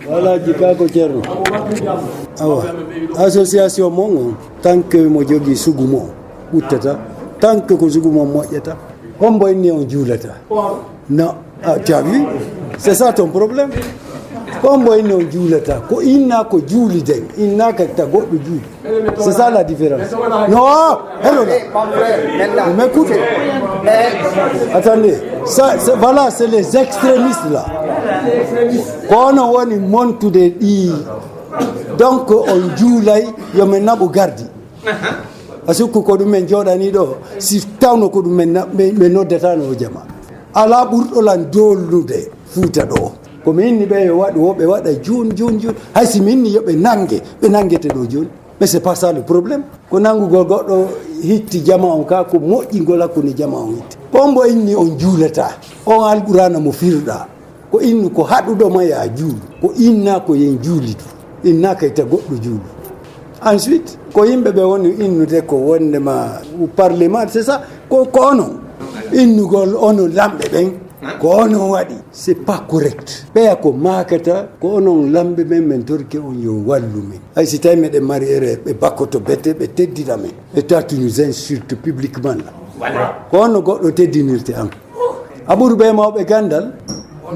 Voilà, Jikako Tcherno. Association Mongo, tant que Mojogi Sugumo, Utata, tant que Sugumo Moyata, Hombo est né en Julata. Non, tu as vu? C'est ça ton problème? Hombo est né en Julata. Il n'a que Juliden, il n'a que Tago de Jul. C'est ça la différence. Non, hello, m'écoutez. Attendez, ça, voilà, c'est les extrémistes là. Quand on monte to the donc on July, yo menna bu gardi. Asuku ko dum men jodani do si tawno ko dum men no detano jama. Ala burdo lan dolude futa do. Ko minni be be wada jun hay si minni yo be nangete do jun. Mais c'est pas ça le problème. Ko nangu godo hitti jama on ka ko moji gola ko ni jama on hitti. Kombo inni on julata. On alqur'ana mo firda. Ko innu ko hadudo ma ya julu. Ko inna ko yen julitu. Inna ka ita goddo julu. Ensuite, ko yimbe be woni innu de ko wonde ma au parlement, c'est ça ko ono. Innu gol ono lambe ben ko ono wadi. C'est pas correct. Be ko makata ko ono lambe ben men torke on yo wallumi. Ay si tay me de mariere be bakoto bete be teddida men. Et toi tu nous insultes publiquement là. Voilà. Ko ono goddo teddinirte am. Abour be ma be gandal.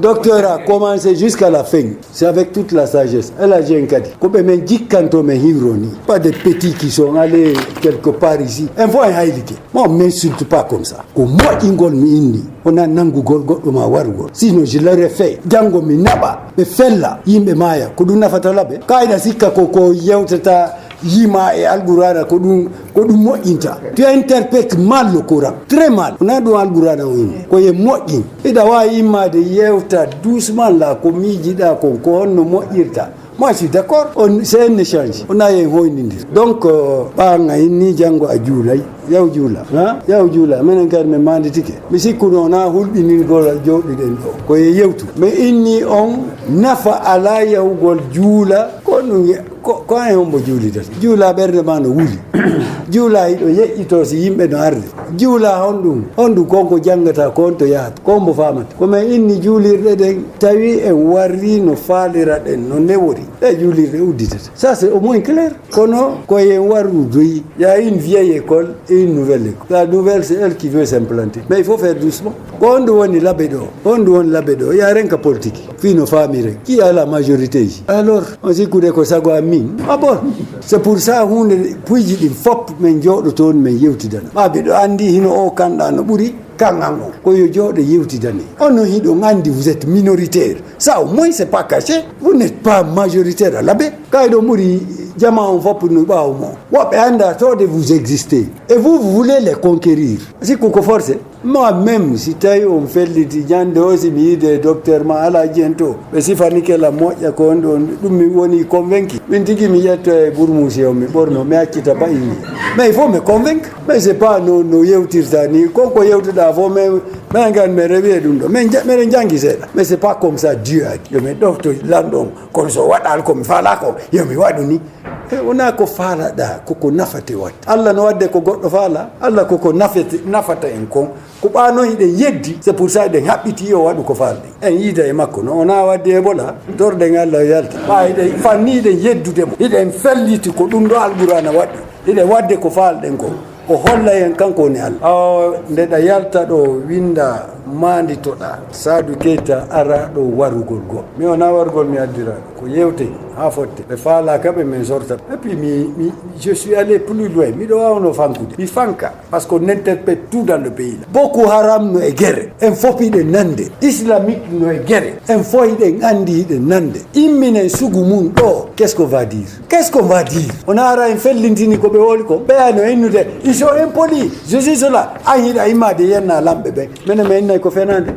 Docteur a commencé jusqu'à la fin. C'est avec toute la sagesse. Elle a dit un cadeau. Comme men jikanto me hironi. Pas des petits qui sont allés quelque part ici. Un fois un haïlike. Moi, on m'insulte pas comme ça. Comme moi, ingol mi indi. On a nangu gol ma warugol. Sinon, je l'aurais fait. Django mi naba. Me fella. Yimbe maya. Kuduna fatalabe. Kaida sika koko yeuteta. Yima et Al-Gourana kodum mointa. Tu interprètes mal le Coran, très mal. On a do Al-Gourana wini. Ko ye moin. Et dawa yima de yeuta doucement la komiji da ko no moirta. Moi je suis d'accord, c'est un échange. On a un hoinindi. Donc banga inni jango ajula yaw jula menen gar me mande tike. Mi sikkuno na hulbi nin gola jodi den do. Ko ye yewtu. Mais inni on nafa ala yaw gol jula ko no ko ay hombo juulidata juula berde ma no wuli juula ido yeƴƴito si yimɓe no arde juula honɗum konko jangata kon to yahata kombo famata komin inni juulirɗe ɗen tawi en warri no faalira ɗen no newori ɗe juulirɗe udditata ça c'est au moins clair kono koyen warru doyi y a une vieille école et une nouvelle école la nouvelle c'est elle qui veut s'implanter mais il faut faire doucement ko honɗum woni labbe ɗo y a renka politique fino famire qui a la majorité ici alors on sikkude ko sago am ah bon, c'est pour ça hunde puiji ɗin fop men jooɗo toon men yewtidana ɓa ɓeɗo andi hino o kanɗa no ɓuuri kangango ko yo jooɗo yewtidane on no hiɗo andi vous êtes minoritaire ça au moins c'est pas caché vous n'êtes pas majoritaire à l'abbé kayɗo ɓuuri jama on fop no ɓawo mo woɓɓe anda tode vous existez et vous voulez les conquérir sikku ko forcé moi-même si tawi on felliti ñande o si mi yiide docteur ma ala jiento ɓe sifanike la moƴƴa ko on ɗon ɗum mi woni convaincu min tigui mi ƴetto e bourmousi o mi ɓorno mi accita ba inni mais il faut me convaincre mais c'est pas no yewtirta ni konko yewtuɗa fo mais gan mi rewi e ɗum ɗo miɗen janggi seeɗa mais c'est pas comme ça Dieu a dit yomi ɗofto lanɗon kono so waɗal komi faala ko yomi waɗu ni wona ko faalaɗa koko nafate watta Allah no wadde ko goɗɗo faala Allah koko nafata en kon ko ɓano hiɗen yeddi c'est pour ça eɗen haɓɓiti o waɗu ko faalɗen en yiida e makko no ona wadde ebola torɗen Allah yalta ɓa hiɗen fanni hiɗen yeddudemo hiɗen felliti ko ɗum ɗo Al-Gourana waɗi hiɗen wadde ko faalɗen ko o holla en kanko woni Allah ndeɗa yalta ɗo winda manditoɗa Sadou Keita ara ɗo warugol go mi wona warugol mi addiraɗo ko yewte ha fotte ɓe faala kaɓe min sorta et puis je suis allé plus loin miɗo wawno fankude mi fanka par ce qu'on interprète tout dans le pays là Boko Haram no e guerre en fof hiɗen nande islamique no e guerre en fof hiɗen andi hiɗen nande imminen sugu mum ɗo qu'est-ce qu'on va dire on ara en fellintini koɓe woli ko ɓeyano innude ils sont impolis je suis cela an hiɗa immade yenna lamɓe ɓe minen mi innay ko fenade